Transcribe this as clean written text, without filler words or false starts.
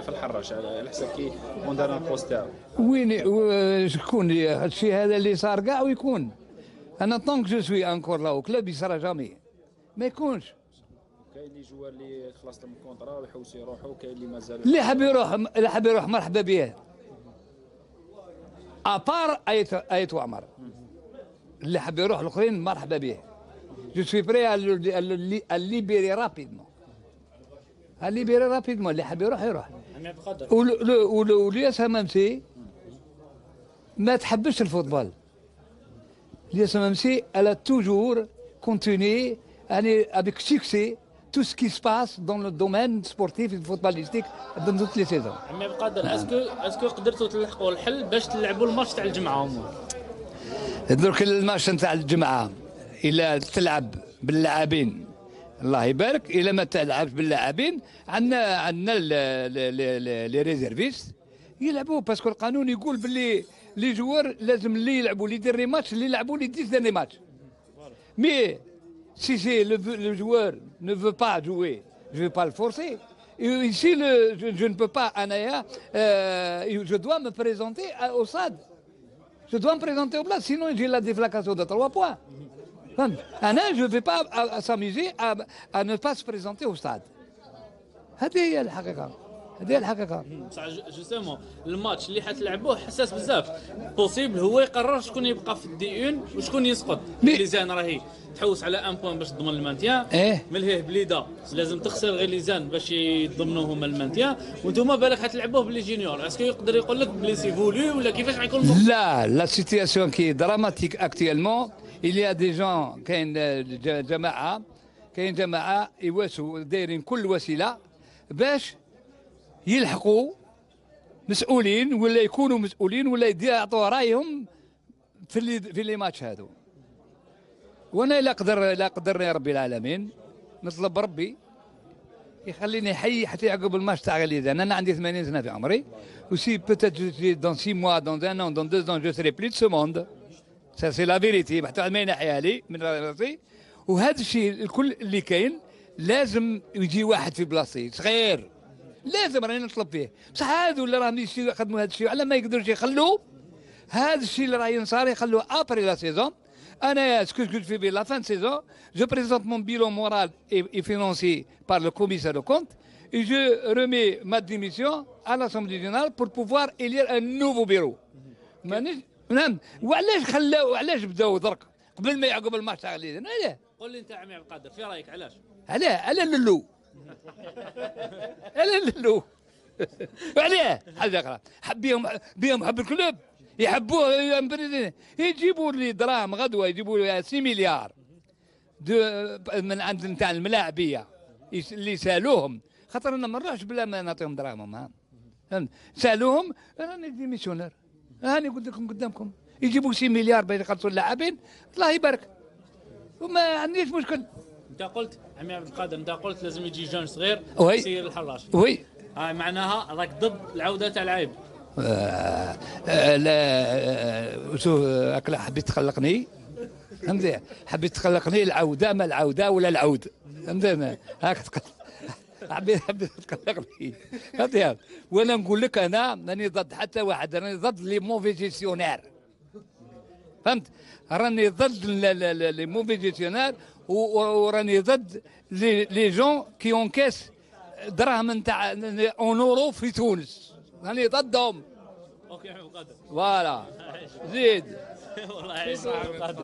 في الحراش على حسب كي مدير البوست تاعو. وين شكون هادشي هذا اللي صار كاع ويكون. انا طونك جو سوي انكور لا او كلوب يصرا جامي ما يكونش. كاين اللي جوار اللي خلاص لهم الكونطرا ويحوسوا يروحوا، وكاين اللي مازال اللي حاب يروح مرحبا به. ابار ايت وعمر اللي حاب يروح الاخرين مرحبا به. جو سوي بري à libérer rapidement. اللي حاب يروح يروح. والياس همامسي ما تحبش الفوتبال. الياس همامسي elle a toujours continué avec succès tout ce qui se passe dans le domaine sportif et footballistique dans toutes les saisons. عمي عبد القادر اسكو قدرتوا تلحقوا الحل باش تلعبوا الماتش تاع الجمعه هما؟ درك الماتش نتاع الجمعه الا تلعب باللاعبين الله يبارك، الا ما تلعبش باللاعبين عندنا لي ريزيرفيست يلعبوا، باسكو القانون يقول باللي لي جوار لازم اللي يلعبوا لي ديرني ماتش اللي يلعبوا لي 10 ديرني ماتش. مي si c'est le joueur ne veut pas jouer, je ne vais pas le forcer. Et ici, je ne peux pas, Anaya, je dois me présenter au stade. Je dois me présenter au stade, sinon j'ai la déflagration de 3 points. Anna, je ne vais pas s'amuser à ne pas se présenter au stade. هذه هي الحقيقة. بصح جوستومون الماتش اللي حتلعبوه حساس بزاف، بوسيبل هو يقرر شكون يبقى في الدي اون وشكون يسقط. ليزان راهي تحوس على ان بوان باش تضمن المانتيان. من لهيه بليده لازم تخسر غير ليزان باش يضمنوا هما المانتيان، وانتم بالك حتلعبوه بلي جينيور. اسكو يقدر يقول لك بلي سي فولو ولا كيفاش غيكون؟ لا سيتياسيون كي دراماتيك اكتيلمون. il y a des gens كاين جماعه يواسوا دايرين كل وسيله باش يلحقوا مسؤولين ولا يكونوا مسؤولين ولا يعطوا رايهم في لي ماتش هذو. وانا لا قدرني ربي العالمين نطلب ربي يخليني حي حتى يعقب الماتش تاع غاليزان. انا عندي 80 سنه في عمري، وسي بوتيت دون 6 mois dans 1 an dans 2 ans je serai plus de ce monde. ça c'est la vérité. حتى ما ينحيها لي من راسي. وهذا الشيء الكل اللي كاين لازم يجي واحد في بلاصتي صغير، لازم راني نطلب فيه. بصح هذو اللي راهم يخدموا هذا الشيء على ما يقدروش يخلوه هذا الشيء اللي راهي صار يخلوه ابري لا سيزون. انا سكو جو في لا فان سيزون جو بريزونت مون بيلون مورال اي فينانسي بار لو كوميسار دو كونت اي جو ريمي ما ديميسيون à l'Assemblée générale pour pouvoir élire un nouveau bureau. مانيش نعم. وعلاش بداو درك قبل ما يعقب الماتش تاع غاليزان؟ علاه؟ قول لي انت عمي عبد القادر في رايك علاش؟ علاه لولو وعليه حاجه اخرى بيهم حب الكلوب يحبوه يجيبوا لي دراهم غدوه، يجيبوا لي 6 مليار من عند نتاع الملاعبيه اللي سالوهم، خاطر انا ما نروحش بلا ما نعطيهم دراهمهم. فهمت؟ سالوهم راني ديميسيونير، راني قلت لكم قدامكم يجيبوا 6 مليار باش يخلصوا اللاعبين الله يبارك وما عنديش مشكل. انت قلت عمي عبد القادر، انت قلت لازم يجي جون صغير يسير الحراش. وي معناها راك ضد العوده تاع العيب. لا شوف هكلا حبيت تخلقني، فهمتي؟ حبيت تخلقني العوده ما العوده ولا العود، فهمتي؟ هاك حبيت تخلقني، فهمتي؟ وانا نقول لك انا راني ضد حتى واحد، راني ضد لي موفي جيسيونير، فهمت؟ راني ضد لي موفي جيسيونير، وراني ضد لي جون كي اونكاس دراهم نتاع اون اورو في تونس، راني ضدهم. اوكي عبد القادر. فوالا زيد. والله يسمع عبد القادر.